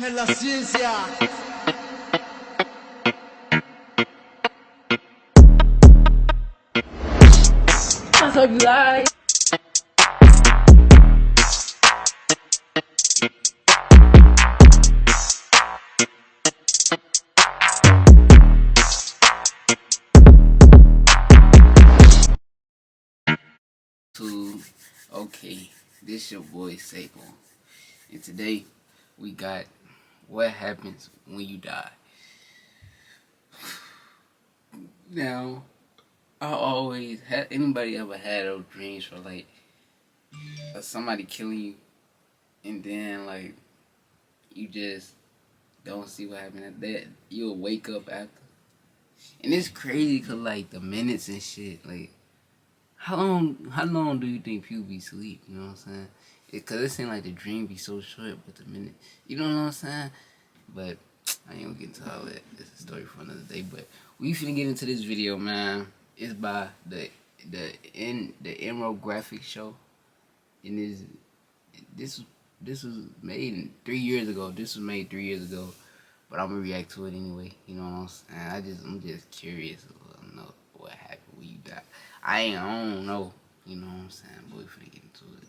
en la ciencia. To okay, this your boy Sable, and today we got what happens when you die. Now, I always had anybody ever had those dreams for like somebody killing you, and then like you just don't see what happened. That you'll wake up after, and it's crazy cause like the minutes and shit. Like how long do you think people be asleep? You know what I'm saying? Cause it seems like the dream be so short, but the minute, you know what I'm saying? But I ain't gonna get into all that. It's a story for another day. But we finna get into this video, man. It's by the Emerald Graphics Show, and this was made 3 years ago. This was made 3 years ago, but I'm gonna react to it anyway. You know what I'm saying? I'm just curious to know what happened when you die. I don't know. You know what I'm saying? But we finna get into it.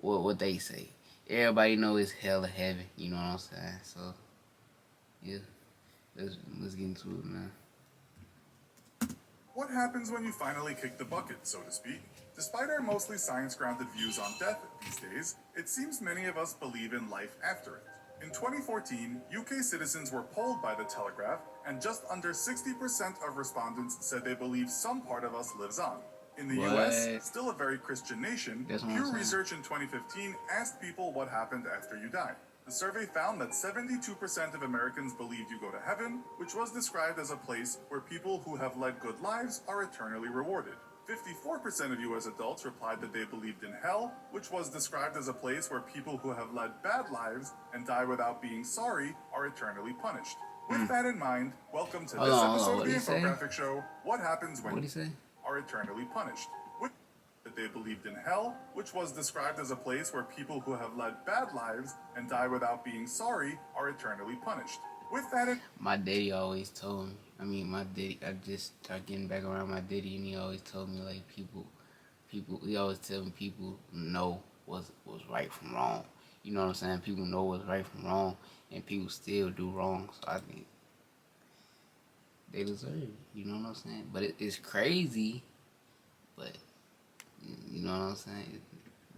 What they say. Everybody know it's hell or heaven. You know what I'm saying? So yeah, let's get into it, man. What happens when you finally kick the bucket, so to speak? Despite our mostly science-grounded views on death these days, it seems many of us believe in life after it. In 2014, UK citizens were polled by The Telegraph, and just under 60% of respondents said they believe some part of us lives on. In the US, still a very Christian nation, Pew Research in 2015 asked people what happened after you die. The survey found that 72% of Americans believed you go to heaven, which was described as a place where people who have led good lives are eternally rewarded. 54% of US adults replied that they believed in hell, which was described as a place where people who have led bad lives and die without being sorry are eternally punished. With that in mind, welcome to this episode of the Infographic Show, What Happens When You Are Eternally Punished. That they believed in hell, which was described as a place where people who have led bad lives and die without being sorry are eternally punished. With that in my daddy always told me. My daddy. I just started getting back around my daddy, and he always told me like people. He always tell me people know what's right from wrong. You know what I'm saying? People know what's right from wrong, and people still do wrong. So I think they deserve it. You know what I'm saying? But it's crazy. But you know what I'm saying?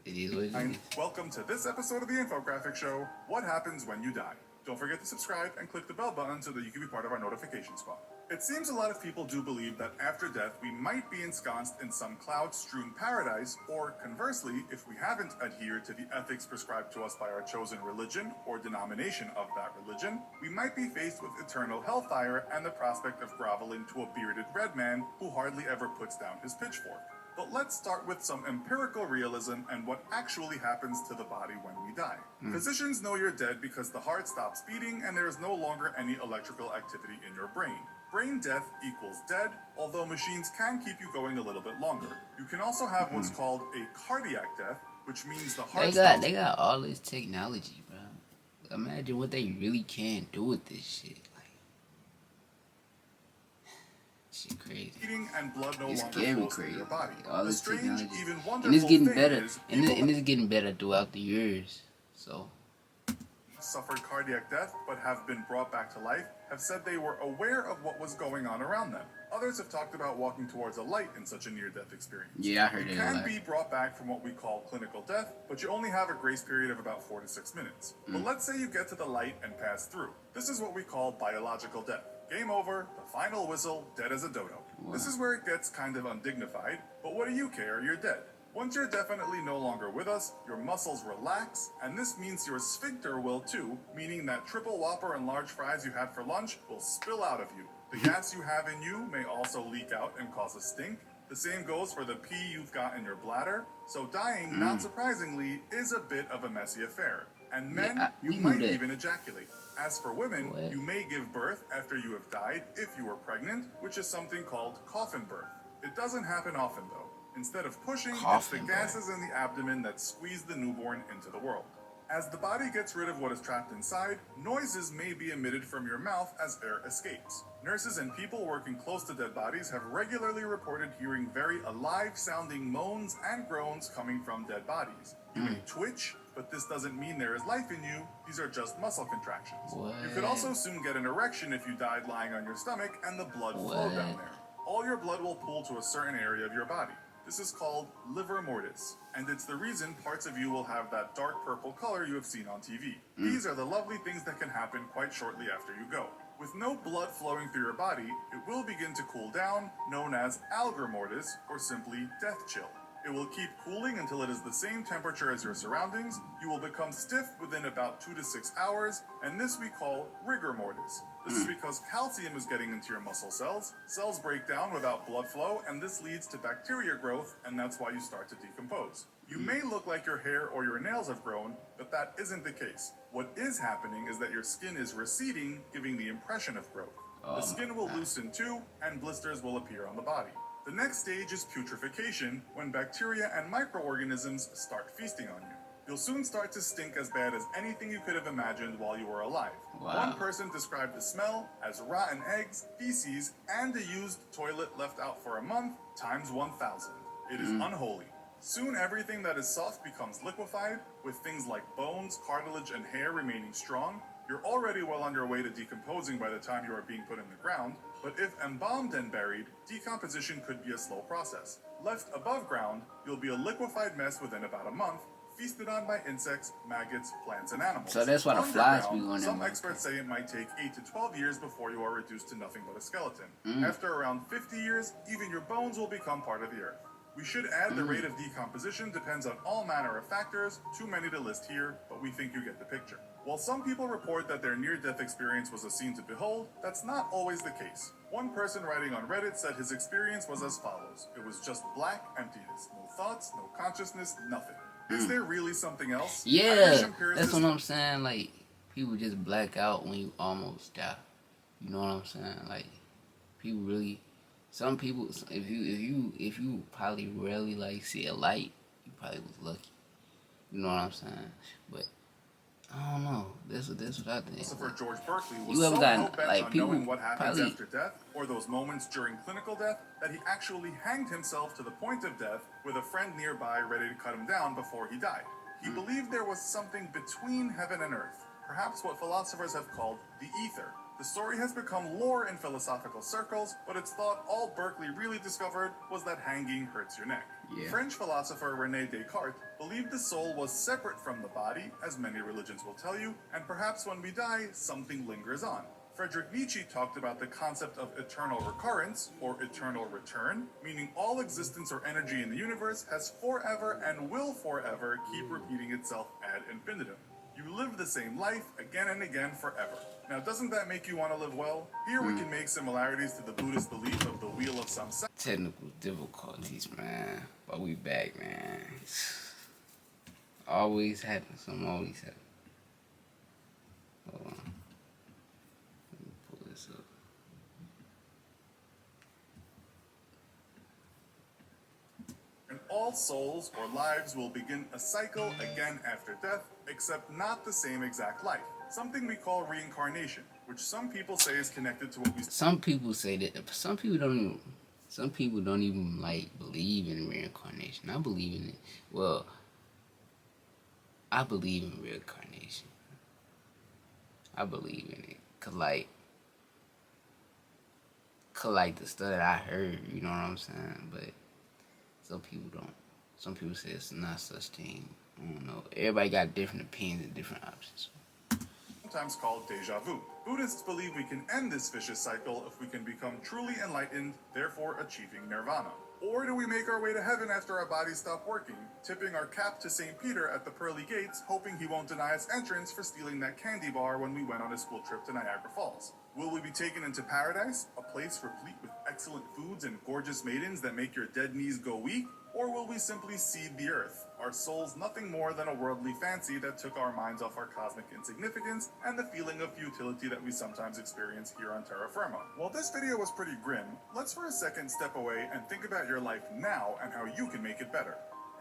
It is what it is. Welcome to this episode of the Infographic Show, What Happens When You Die. Don't forget to subscribe and click the bell button so that you can be part of our notification squad. It seems a lot of people do believe that after death we might be ensconced in some cloud-strewn paradise, or conversely, if we haven't adhered to the ethics prescribed to us by our chosen religion or denomination of that religion, we might be faced with eternal hellfire and the prospect of groveling to a bearded red man who hardly ever puts down his pitchfork. But let's start with some empirical realism and what actually happens to the body when we die. Physicians know you're dead because the heart stops beating and there is no longer any electrical activity in your brain. Brain death equals dead, although machines can keep you going a little bit longer. You can also have what's called a cardiac death, which means the heart They got all this technology, bro. Imagine what they really can do with this shit. Shit crazy. And blood no it's longer scary, flows crazy. Through your body. All this strange, technology, even and it's getting thing better, is and it's getting better throughout the years. So, suffered cardiac death but have been brought back to life have said they were aware of what was going on around them. Others have talked about walking towards a light in such a near-death experience. Yeah, I heard it. You can be brought back from what we call clinical death, but you only have a grace period of about 4 to 6 minutes. But let's say you get to the light and pass through. This is what we call biological death. Game over, the final whistle, dead as a dodo. Wow. This is where it gets kind of undignified, but what do you care? You're dead. Once you're definitely no longer with us, your muscles relax, and this means your sphincter will too, meaning that triple whopper and large fries you had for lunch will spill out of you. The gas you have in you may also leak out and cause a stink. The same goes for the pee you've got in your bladder. So dying, not surprisingly, is a bit of a messy affair. And men, you might even ejaculate. As for women, you may give birth after you have died if you were pregnant, which is something called coffin birth. It doesn't happen often though. Instead of pushing, it's the gases in the abdomen that squeeze the newborn into the world. As the body gets rid of what is trapped inside, noises may be emitted from your mouth as air escapes. Nurses and people working close to dead bodies have regularly reported hearing very alive-sounding moans and groans coming from dead bodies. You may twitch, but this doesn't mean there is life in you. These are just muscle contractions. What? You could also soon get an erection if you died lying on your stomach and the blood flowed down there. All your blood will pool to a certain area of your body. This is called livor mortis, and it's the reason parts of you will have that dark purple color you have seen on TV. These are the lovely things that can happen quite shortly after you go. With no blood flowing through your body, it will begin to cool down, known as algor mortis, or simply death chill. It will keep cooling until it is the same temperature as your surroundings. You will become stiff within about 2 to 6 hours, and this we call rigor mortis. This is because calcium is getting into your muscle cells. Cells break down without blood flow, and this leads to bacteria growth, and that's why you start to decompose. You may look like your hair or your nails have grown, but that isn't the case. What is happening is that your skin is receding, giving the impression of growth. The skin will loosen too, and blisters will appear on the body. The next stage is putrefaction, when bacteria and microorganisms start feasting on you. You'll soon start to stink as bad as anything you could have imagined while you were alive. Wow. One person described the smell as rotten eggs, feces, and a used toilet left out for a month times 1,000. It is unholy. Soon everything that is soft becomes liquefied, with things like bones, cartilage, and hair remaining strong. You're already well on your way to decomposing by the time you are being put in the ground, but if embalmed and buried, decomposition could be a slow process. Left above ground, you'll be a liquefied mess within about a month, feasted on by insects, maggots, plants, and animals. So that's why the flies be Underground, on some them. experts say it might take 8 to 12 years before you are reduced to nothing but a skeleton. After around 50 years, even your bones will become part of the earth. We should add the rate of decomposition depends on all manner of factors, too many to list here, but we think you get the picture. While some people report that their near-death experience was a scene to behold, that's not always the case. One person writing on Reddit said his experience was as follows. It was just black emptiness. No thoughts, no consciousness, nothing. Is there really something else? Irish Yeah, empiricists that's what I'm saying. Like, people just black out when you almost die. You know what I'm saying? Like, people really. Some people, if you probably rarely like see a light, you probably was lucky. You know what I'm saying? But I don't know. This what I think. Philosopher George Berkeley was You ever so gotten, hell-bent like, on people knowing what happens probably- after death, or those moments during clinical death, that he actually hanged himself to the point of death with a friend nearby ready to cut him down before he died. He believed there was something between heaven and earth, perhaps what philosophers have called the ether. The story has become lore in philosophical circles, but it's thought all Berkeley really discovered was that hanging hurts your neck. Yeah. French philosopher René Descartes believed the soul was separate from the body, as many religions will tell you, and perhaps when we die, something lingers on. Friedrich Nietzsche talked about the concept of eternal recurrence, or eternal return, meaning all existence or energy in the universe has forever and will forever keep repeating itself ad infinitum. You live the same life again and again forever. Now, doesn't that make you want to live well? Here we can make similarities to the Buddhist belief of the wheel of samsara. Technical difficulties, man. But we back, man. Always happens. Something always happens. Hold on. Let me pull this up. And all souls or lives will begin a cycle again after death, except not the same exact life. Something we call reincarnation, which some people say is connected to what we Some people say that. Some people don't even. Some people don't even like believe in reincarnation. I believe in it. Well, I believe in reincarnation. I believe in it. Cause like the stuff that I heard, you know what I'm saying? But some people don't. Some people say it's not such thing. I don't know. Everybody got different opinions and different options. sometimes called deja vu. Buddhists believe we can end this vicious cycle if we can become truly enlightened, therefore achieving nirvana. Or do we make our way to heaven after our bodies stop working, tipping our cap to St. Peter at the pearly gates, hoping he won't deny us entrance for stealing that candy bar when we went on a school trip to Niagara Falls? Will we be taken into paradise, a place replete with excellent foods and gorgeous maidens that make your dead knees go weak? Or will we simply seed the earth, our souls nothing more than a worldly fancy that took our minds off our cosmic insignificance and the feeling of futility that we sometimes experience here on terra firma? While this video was pretty grim, let's for a second step away and think about your life now and how you can make it better.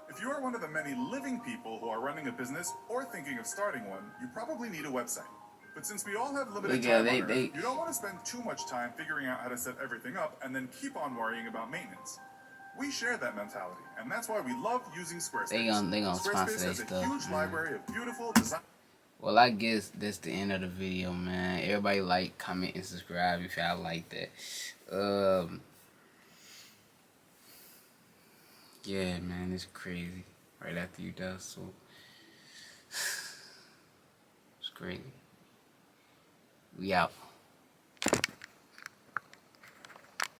If you are one of the many living people who are running a business or thinking of starting one, you probably need a website. But since we all have limited Look at time on Earth, they you don't want to spend too much time figuring out how to set everything up and then keep on worrying about maintenance. We share that mentality, and that's why we love using Squarespace. they gonna sponsor Squarespace their has a stuff, huge man. library of beautiful design. Well, I guess that's the end of the video, man. Everybody like, comment, and subscribe if y'all like that. Yeah, man, it's crazy. Right after you die, so it's crazy. We out.